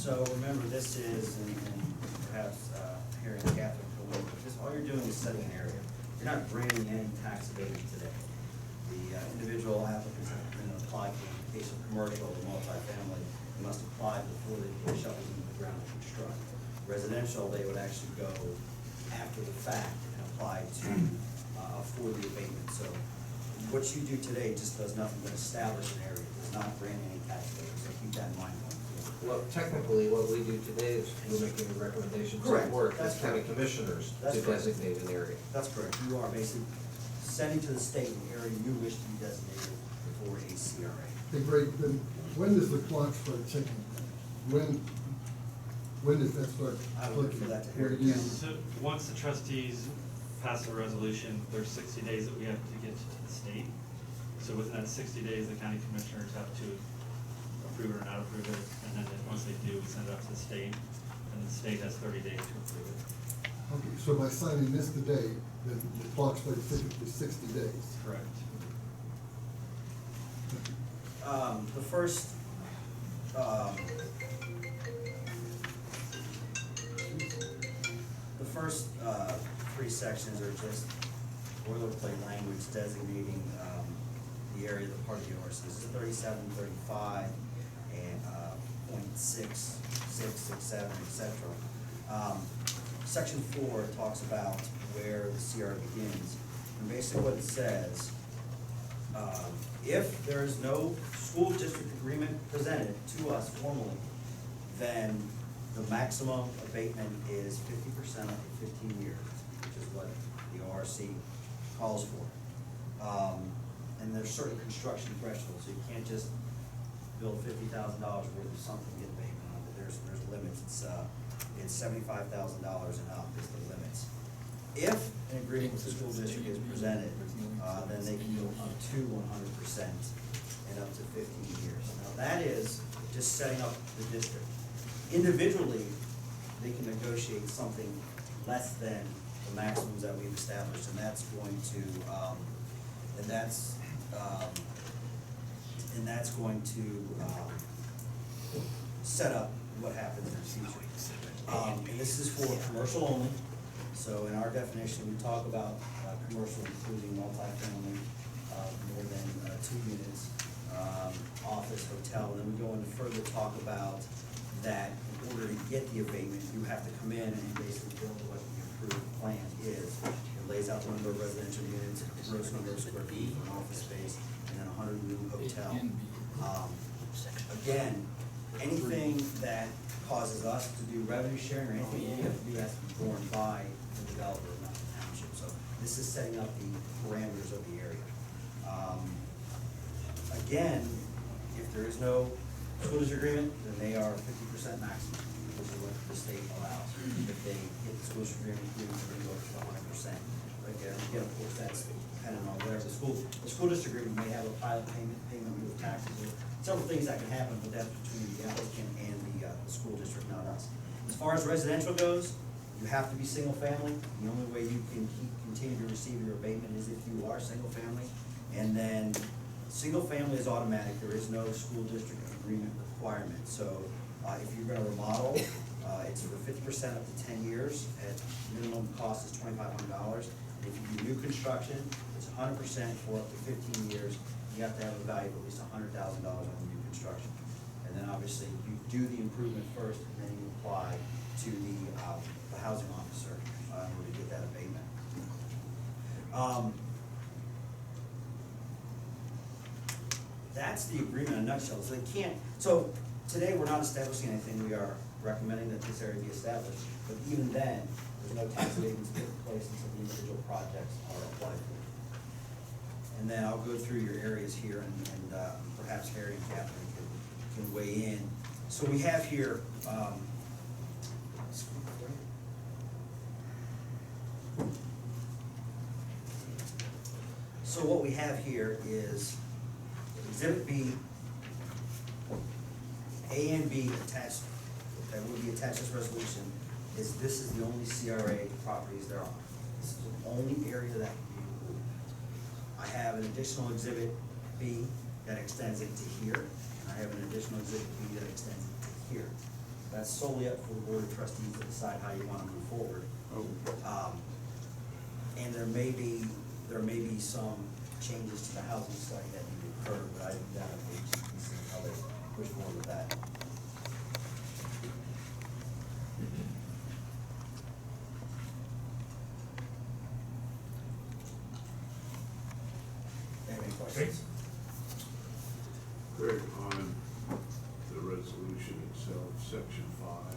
So remember, this is, and perhaps Harry and Catherine can wait, but this, all you're doing is setting an area. You're not granting any tax abatement today. The individual applicants have been applied for in the case of commercial or multifamily, they must apply before they put shovels into the ground to construct. Residential, they would actually go after the fact and apply to, for the abatement. So what you do today just does nothing but establish an area, does not grant any tax abatement, so keep that in mind going forward. Well, technically, what we do today is we're making a recommendation to the Correct. board That's as county correct. commissioners That's to correct. designate an area. That's correct. You are basically sending to the state an area you wish to be designated for a CRA. Hey, Greg, then when does the clock start ticking? When does that start I would refer clicking? that to Where Harry you- Campbell. So, once the trustees pass a resolution, there's 60 days that we have to get to the state. So within that 60 days, the county commissioners have to approve it or not approve it, and then once they do, we send it up to the state, and the state has 30 days to approve it. Okay, so by signing this today, then the clock starts ticking for 60 days. Correct. The first, three sections are just boilerplate language designating, the area, the part of the ORC. This is 37, 35, and, .6, 6, 7, etc. Section 4 talks about where the CR begins, and basically what it says, if there is no school district agreement presented to us formally, then the maximum abatement is 50% up to 15 years, which is what the ORC calls for. And there's certain construction thresholds, so you can't just build $50,000 worth of something and get abatement on it. There's limits. It's $75,000 and up is the limits. If an agreement with the school district is presented, then they can go up to 100% and up to 15 years. Now that is just setting up the district. Individually, they can negotiate something less than the maximums that we've established, and that's going to, set up what happens in the future. And this is for commercial only. So in our definition, we talk about commercial including multifamily, more than 2 units, office, hotel, and then we go into further talk about that in order to get the abatement, you have to come in and basically build what the approved plan is. It lays out the number of residential units, gross number of square feet for an office space, and then 100 room hotel. Again, anything that causes us to do revenue sharing or anything we have to do has to be borne by the developer, not the township. So this is setting up the parameters of the area. Again, if there is no school district agreement, then they are 50% maximum, which is what the state allows. If they get the school district agreement, they're going to go to 100%. But again, of course, that's dependent on whatever the school district agreement may have a pilot payment with taxes, or several things that can happen, but that's between the applicant and the school district, not us. As far as residential goes, you have to be single family. The only way you can continue to receive your abatement is if you are single family. And then single family is automatic. There is no school district agreement requirement. So if you're going to remodel, it's for 50% up to 10 years. At minimum cost is $2,500. And if you do new construction, it's 100% for up to 15 years. You have to have a value of at least $100,000 on the new construction. And then obviously you do the improvement first, and then you apply to the housing officer in order to get that abatement. That's the agreement in a nutshell. So they can't. So today we're not establishing anything. We are recommending that this area be established. But even then, there's no tax abatements taking place until the individual projects are applied for. And then I'll go through your areas here, and perhaps Harry and Catherine can weigh in. So we have here, so what we have here is Exhibit B, A and B attached, that will be attached to this resolution, this is the only CRA properties there are. This is the only area that can be removed. I have an additional Exhibit B that extends it to here, and I have an additional Exhibit B that extends it to here. That's solely up for the board of trustees to decide how you wanna move forward. And there may be some changes to the housing study that need to occur, but I think that will see how they push forward with that. Any questions? Greg, on the resolution itself, section 5.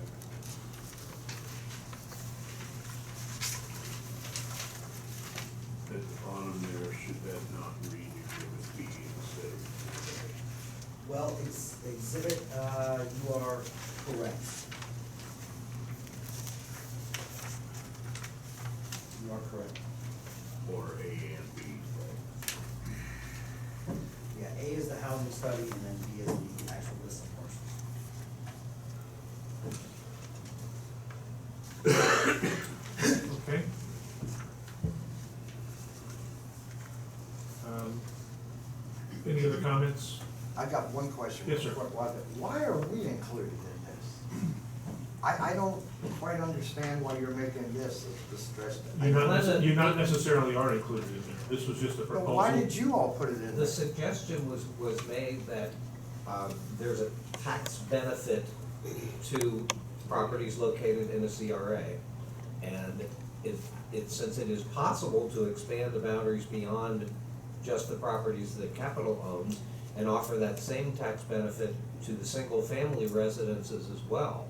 At the bottom there, should that not read Exhibit B instead of Well, exhibit, you are correct. You are correct. or A and B? Yeah, A is the housing study, and then B is the actual list of parcels. Okay. Any other comments? I got one question. Yes, sir. Why are we included in this? I don't quite understand why you're making this a distress. You not necessarily are included in there. This was just a But proposal. why did you all put it in The there? suggestion was made that there's a tax benefit to properties located in a CRA. And since it is possible to expand the boundaries beyond just the properties that Capital owns and offer that same tax benefit to the single-family residences as well,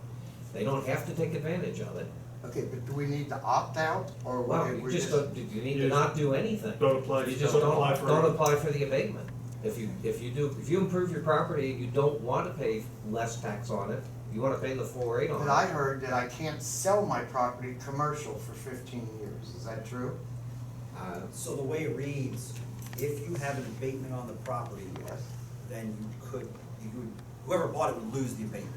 they don't have to take advantage of it. Okay, but do we need to opt out or Well, what? you just don't, you need to not do anything. Don't apply- You just don't don't apply for- don't apply for the abatement. If you improve your property and you don't want to pay less tax on it, you want to pay the 4.8 on it. But I heard that I can't sell my property commercial for 15 years. Is that true? So the way it reads, if you have an abatement on the property, Yes. then whoever bought it would lose the abatement.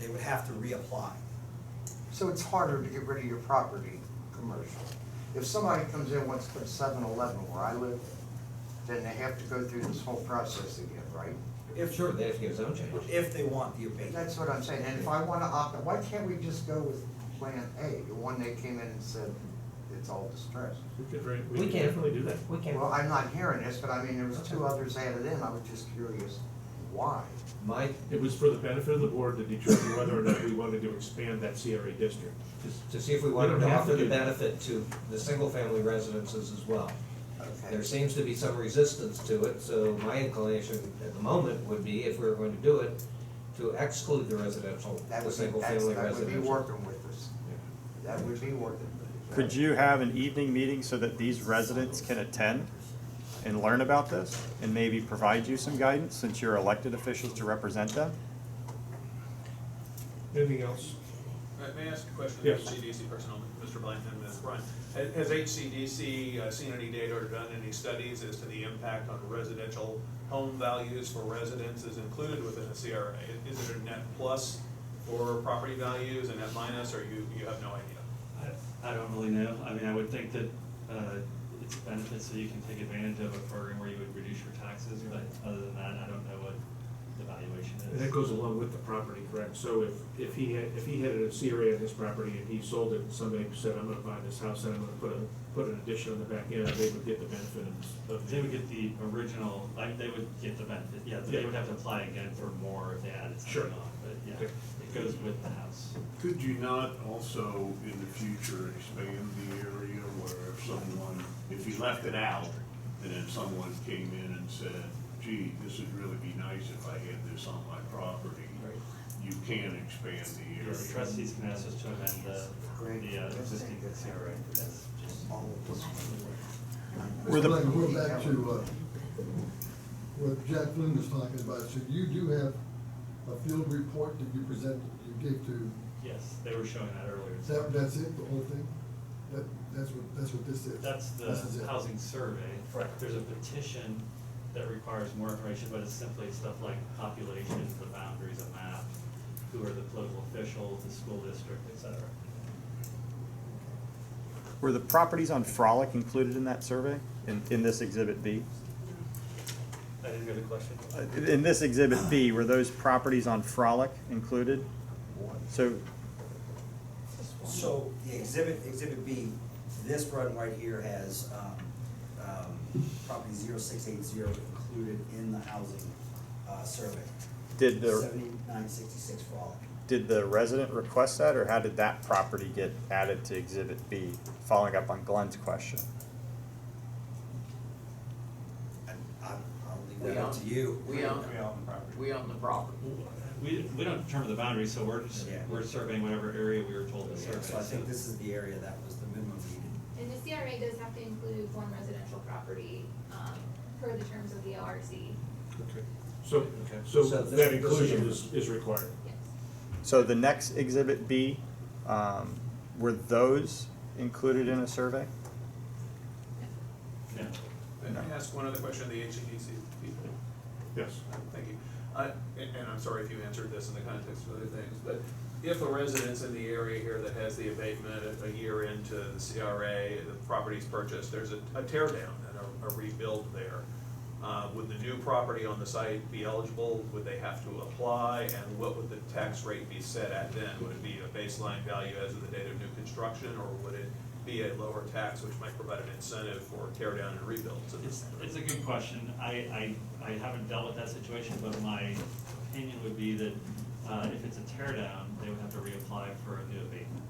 They would have to reapply. So it's harder to get rid of your property commercial. If somebody comes in and wants to put 7-Eleven where I live, then they have to go through this whole process again, right? Sure, they have to get a zone change. If they want the abatement. That's what I'm saying, and if I wanna opt out, why can't we just go with Plan A, the one they came in and said it's all distressed? We could We can. definitely do that. We can. Well, I'm not hearing this, but I mean, there was 2 others added in, I was just curious, why? It was for the benefit of the board to determine whether or not we wanted to expand that CRA district. To see if we We wanted don't to have offer to the do that. benefit to the single-family residences as well. Okay. There seems to be some resistance to it, so my inclination at the moment would be, if we were going to do it, to exclude the residential, That the would be, single-family that would be residential. working with us. That would be working. Could you have an evening meeting so that these residents can attend and learn about this and maybe provide you some guidance since you're elected officials to represent them? Anything else? May I ask a question? Yes. HCDC personnel, Mr. Blanton and Ms. Ryan. Has HCDC seen any data or done any studies as to the impact on residential home values for residents is included within a CRA? Is it a net plus for property values, a net minus, or you have no idea? I don't really know. I mean, I would think that it's a benefit so you can take advantage of a program where you would reduce your taxes, but other than that, I don't know what the valuation And that is. goes along with the property, correct? So if he had a CRA on his property and he sold it, and somebody said, I'm gonna buy this house and I'm gonna put an addition on the back end, they would get the benefit of. They would get the original, like, they would get the benefit, yeah, they Yeah. would have to apply again for more if they added Sure. something on, but yeah, Okay. it goes with the house. Could you not also, in the future, expand the area where if you left it out, and then someone came in and said, gee, this would really be nice if I had this on my property, you can expand the area. Yes, trustees can ask us to amend the existing CRA. That's just. Were the- Mr. Blank, we're back to, what Jack Flynn was talking about, so you do have a field report that you presented, you gave to, Yes, they were showing that earlier. that's it, the whole thing? That's what this is? That's This is the it. housing survey. There's a petition that requires more information, but it's simply stuff like population, the boundaries, a map, who are the political officials, the school district, et cetera. Were the properties on Frolic included in that survey, in this Exhibit B? I didn't hear the question. In this Exhibit B, were those properties on Frolic included? So the exhibit B, this run right here has, property 0680 included in the housing, survey. Did the, 7966 Frolic. did the resident request that, or how did that property get added to Exhibit B? Following up on Glenn's question. I'll leave that up to you. We own the property. We don't determine the boundaries, so Yeah. we're surveying whatever area we were told to Yeah, survey. so I think this is the area that was the minimum needed. And the CRA does have to include one residential property, per the terms of the ORC. Okay. So So that this- inclusion is required. Yes. So the next Exhibit B, were those included in a survey? Yeah. Let me ask one other question of the HCDC people. Yes. Thank you. And I'm sorry if you answered this in the context of other things, but if a residence in the area here that has the abatement a year into the CRA, the property's purchased, there's a tear down and a rebuild there. Would the new property on the site be eligible? Would they have to apply? And what would the tax rate be set at then? Would it be a baseline value as of the date of new construction, or would it be a lower tax which might provide an incentive for tear down and rebuilds? It's a good question. I haven't dealt with that situation, but my opinion would be that, if it's a tear down, they would have to reapply for a new abatement.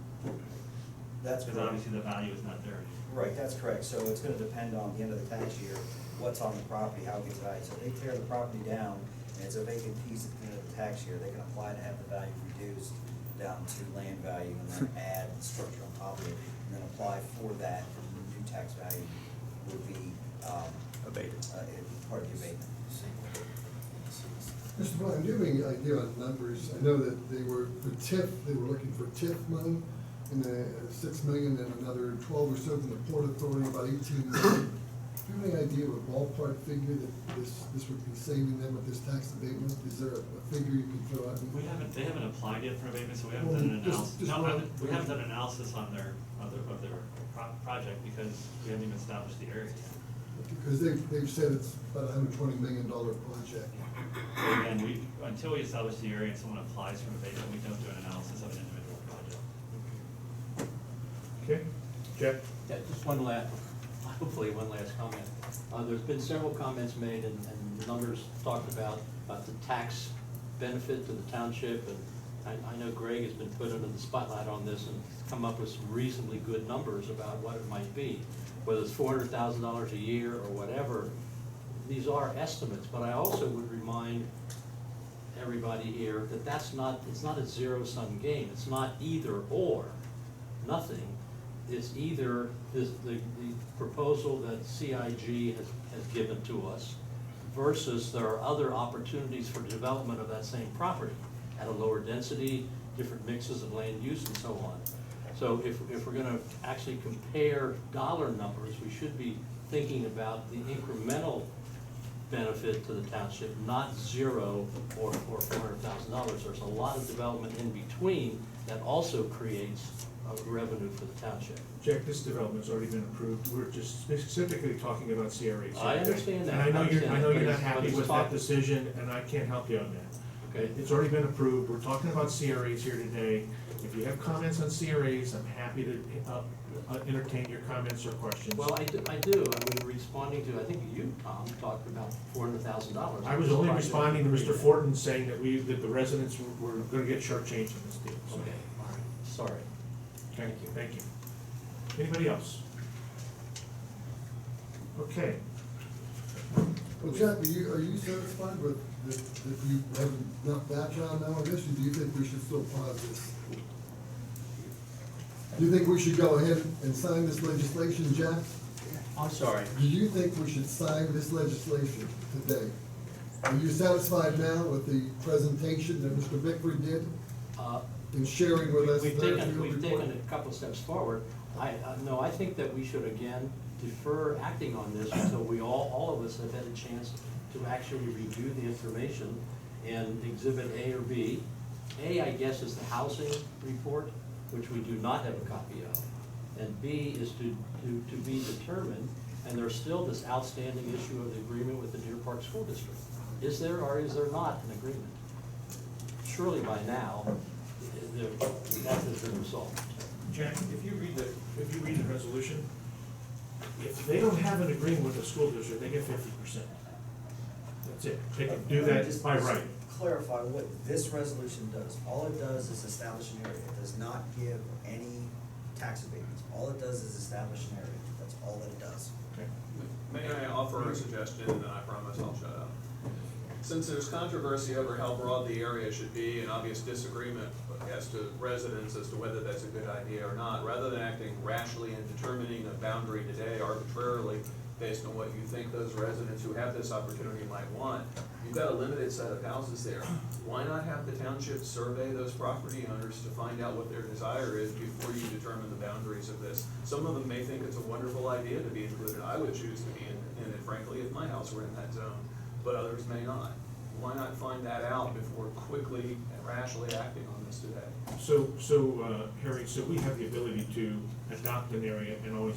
That's Because correct. obviously the value is not there anymore. Right, that's correct. So it's gonna depend on the end of the tax year, what's on the property, how it gets valued. So if they tear the property down and it's a vacant piece at the end of the tax year, they can apply to have the value reduced down to land value and then add structure on top of it, and then apply for that, and the new tax value would be, Abated. part of the abatement. Mr. Bryan, do you have any idea on numbers? I know that they were, for TIF, they were looking for TIF money, and the 6 million, and another 12 or so from the Port Authority, about 18 million. Do you have any idea of a ballpark figure that this would be saving them with this tax abatement? Is there a figure you can throw out? They haven't applied yet for abatement, so we haven't Well, done an just- analysis. just No, run- we haven't done an analysis on their project because we haven't even established the area yet. Because they've said it's about a $120 million project. So again, until we establish the area and someone applies for abatement, we don't do an analysis of an individual project. Okay, Jack? Yeah, just hopefully one last comment. There's been several comments made and numbers talked about the tax benefit to the township. And I know Greg has been put under the spotlight on this and come up with some reasonably good numbers about what it might be. Whether it's $400,000 a year or whatever, these are estimates, but I also would remind everybody here that it's not a zero-sum game. It's not either or, nothing. It's either the proposal that CIG has given to us versus there are other opportunities for development of that same property at a lower density, different mixes of land use and so on. So if we're gonna actually compare dollar numbers, we should be thinking about the incremental benefit to the township, not zero or $400,000. There's a lot of development in between that also creates revenue for the township. Jack, this development's already been approved. We're just specifically talking about CRAs. I understand that. And I know you're but not it's happy with that talk- decision, and I can't help you on that. Okay. It's already been approved. We're talking about CRAs here today. If you have comments on CRAs, I'm happy to entertain your comments or questions. Well, I do. I was responding to, I think you, Tom, talked about $400,000. I was only responding to Mr. Fortin saying that the residents were gonna get shortchanged in this deal. So, Okay, all right, sorry. Thank you. Anybody else? Okay. Well, Jack, are you satisfied with, that you have enough background now on this, or do you think we should still pause this? Do you think we should go ahead and sign this legislation, Jack? I'm sorry. Do you think we should sign this legislation today? Are you satisfied now with the presentation that Mr. Bickford did in sharing with us We've their taken, field we've report? taken a couple of steps forward. No, I think that we should again defer acting on this until we all of us have had a chance to actually review the information and exhibit A or B. A, I guess, is the housing report, which we do not have a copy of. And B is to be determined, and there's still this outstanding issue of the agreement with the Deer Park School District. Is there or is there not an agreement? Surely by now, That has been resolved. Jack, if you read the resolution, if they don't have an agreement with the school district, they get 50%. That's it. They can do that Just by right. clarify what this resolution does. All it does is establish an area. It does not give any tax abatements. All it does is establish an area. That's all that it does. Okay. May I offer a suggestion, and I promise I'll shut up? Since there's controversy over how broad the area should be and obvious disagreement as to residents as to whether that's a good idea or not, rather than acting rashly and determining a boundary today arbitrarily based on what you think those residents who have this opportunity might want, you've got a limited set of houses there. Why not have the township survey those property owners to find out what their desire is before you determine the boundaries of this? Some of them may think it's a wonderful idea to be included. I would choose to be in it, frankly, if my house were in that zone, but others may not. Why not find that out before quickly and rashly acting on this today? Harry, so we have the ability to adopt an area and always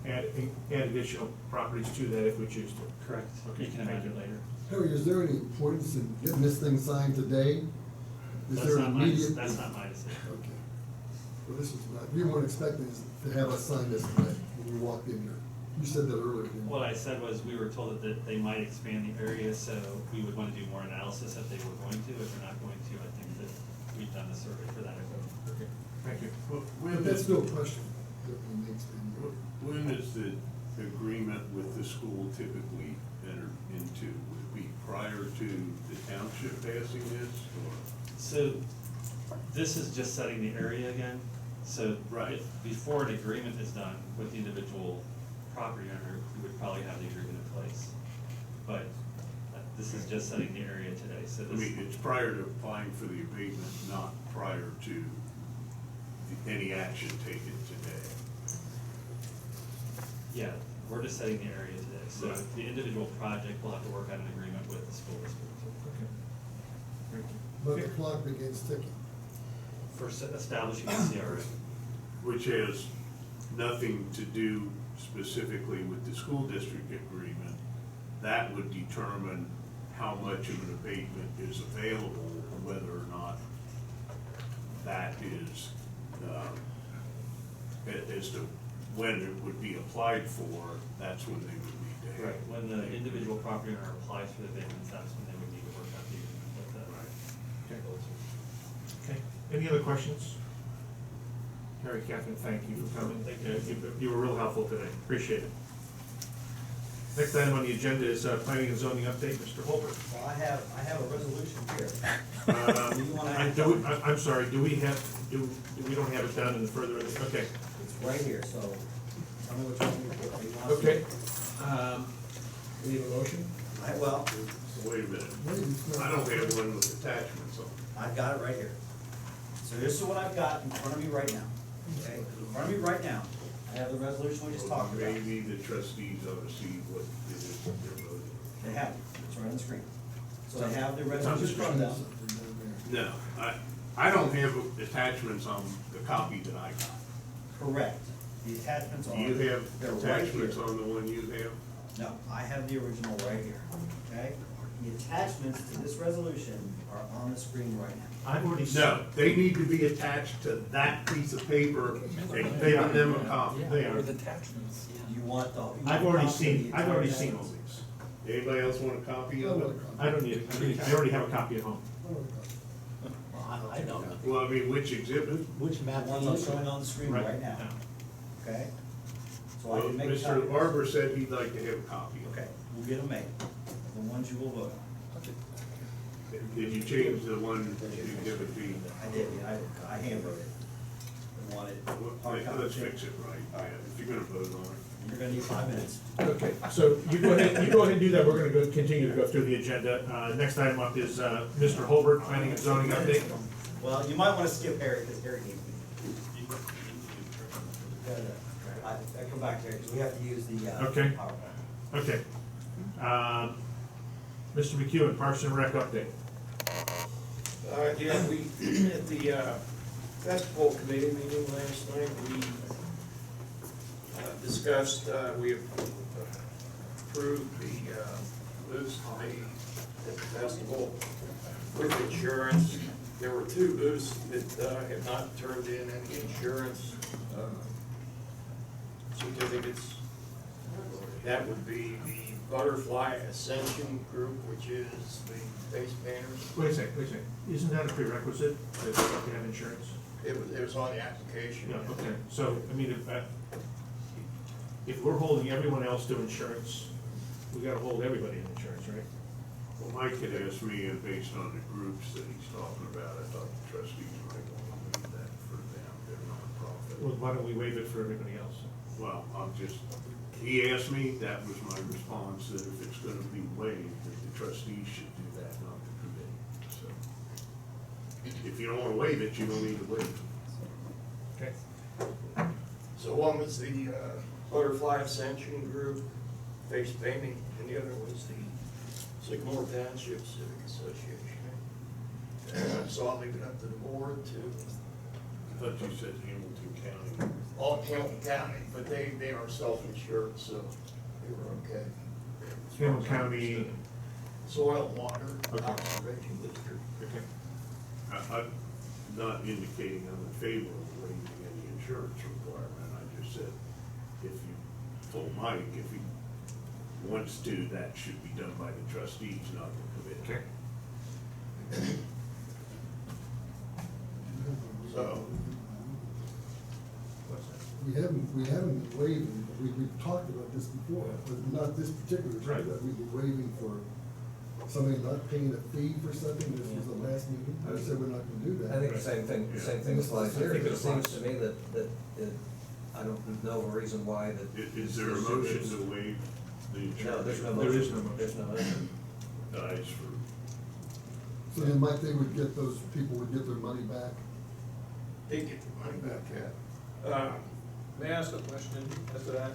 add additional properties to that if we choose to. Correct. Okay, You can amend it later. Harry, is there any importance in getting this thing signed today? Is That's there not my, immediate? that's not my decision. Okay. Well, this is not, you weren't expecting us to have us sign this today when we walked in here. You said that earlier, didn't you? What I said was, we were told that they might expand the area, so we would want to do more analysis if they were going to. If they're not going to, I think that we've done the survey for that. Okay, thank you. But that's no question. that we need to- When is the agreement with the school typically entered into? Would it be prior to the township passing this, or? So, this is just setting the area again. So, Right. before an agreement is done with the individual property owner, we would probably have the agreement in place. But this is just setting the area today, so I this. mean, it's prior to applying for the abatement, not prior to any action taken today. Yeah, we're just setting the area today, so Right. the individual project will have to work out an agreement with the school district Okay. Thank you. But the clock begins ticking. for establishing the CRA. Which has nothing to do specifically with the school district agreement. That would determine how much of an abatement is available, whether or not that is, as to when it would be applied for, that's when they would need to have. Right, when the individual property owner applies for the abatements, that's when they would need to work out the agreement with the. Okay, any other questions? Harry, Catherine, thank you for coming. You were real helpful today, appreciate it. Next item on the agenda is planning and zoning update, Mr. Holbert. Well, I have a resolution here. Do you wanna add I'm sorry, do we don't have it down in the further, okay. It's right here, so tell me which one you want. Okay. We need a motion? Well, Wait a minute, Wait, it's not- I don't have one with attachments on. I've got it right here. So this is what I've got in front of me right now, okay? In front of me right now, I have the resolution we just talked about. Maybe the trustees ought to see what it is that they're voting. They have it, it's right on the screen. So they have the resolution in front of them. Something down there. No, I don't have attachments on the copy that I got. Correct. The attachments are. Do you have they're right attachments here. on the one you have? No, I have the original right here, okay? The attachments to this resolution are on the screen right now. I've already. No, they need to be attached to that piece of paper and giving them a copy. They are. You want the. you want I've a already copy of seen, the I've already entire seen all attachments? these. Anybody else want a copy of it? I don't need it, I already have a copy at home. Well, I don't know. Well, I mean, which exhibit? Which The map do ones you I'm use? showing on the screen right now, okay? So I Well, can make a Mr. copy. Barber said he'd like to have a copy of it. Okay, we'll get them made, the ones you will vote on. Did you change the one you give it to? I did, yeah, I hand wrote it. I wanted hard copy. Let's fix it right, yeah, if you're gonna vote on it. You're gonna need 5 minutes. Okay, so you go ahead and do that, we're gonna go, continue to go through the agenda. Next item up is, Mr. Holbert, planning and zoning update. Well, you might wanna skip Harry, because Harry needs me. I come back to Harry, because we have to use the, Okay. PowerPoint. Okay. Mr. McEwen, Parks and Rec update. Yeah, we, at the festival committee meeting last night, we discussed, we approved the booze fee at the festival with insurance. there were two booths that have not turned in any insurance certificates. That would be the Butterfly Ascension Group, which is the face painters. Wait a second, isn't that a prerequisite that they have to have insurance? It was on the application. Yeah, okay, so, I mean, if we're holding everyone else to insurance, we gotta hold everybody in insurance, right? Well, Mike had asked me, and based on the groups that he's talking about, I thought the trustees might want to leave that for them, they're nonprofit. Well, why don't we waive it for everybody else? Well, he asked me, that was my response, that if it's gonna be waived, that the trustees should do that, not the committee, so. If you don't wanna waive it, you don't need to waive it. Okay. So one was the Butterfly Ascension Group, face painting, and the other was the Sycamore Township Civic Association. So I'll leave it up to the board to, I thought you said Hamilton County. all Hamilton County, but they are self-insured, so they were okay. Hamilton County, Soil and Water Okay. Conservation District. okay. I'm not indicating I'm in favor of waiving any insurance requirement, I just said, if you told Mike, if he wants to, that should be done by the trustees, not the committee. Okay. So, What's that? We haven't been waiving, we've talked about this before, but not this particular, Right. that we've been waiving for somebody not paying a fee for something, this was the last meeting, I said we're not gonna do that. I think the same thing applies here. I think it It seems applies. to me that I don't know a reason why that. Is there a motion to waive the insurance? No, there's no There motion. is no motion. There's no motion. Dies for, So then Mike, those people would get their money back? they get the money back, yeah. May I ask a question as to that?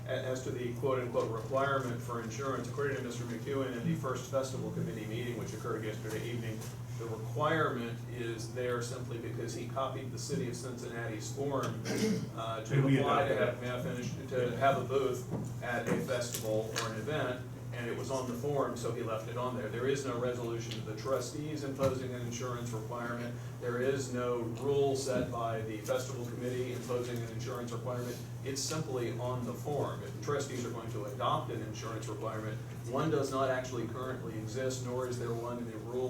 As to the quote-unquote requirement for insurance, according to Mr. McEwen in the first festival committee meeting, which occurred yesterday evening, the requirement is there simply because he copied the city of Cincinnati's form to And we apply to adopted have, it. may I finish, to have a booth at a festival or an event, and it was on the form, so he left it on there. There is no resolution to the trustees imposing an insurance requirement. There is no rule set by the festival committee imposing an insurance requirement. It's simply on the form. If the trustees are going to adopt an insurance requirement, one does not actually currently exist, nor is there one in the rules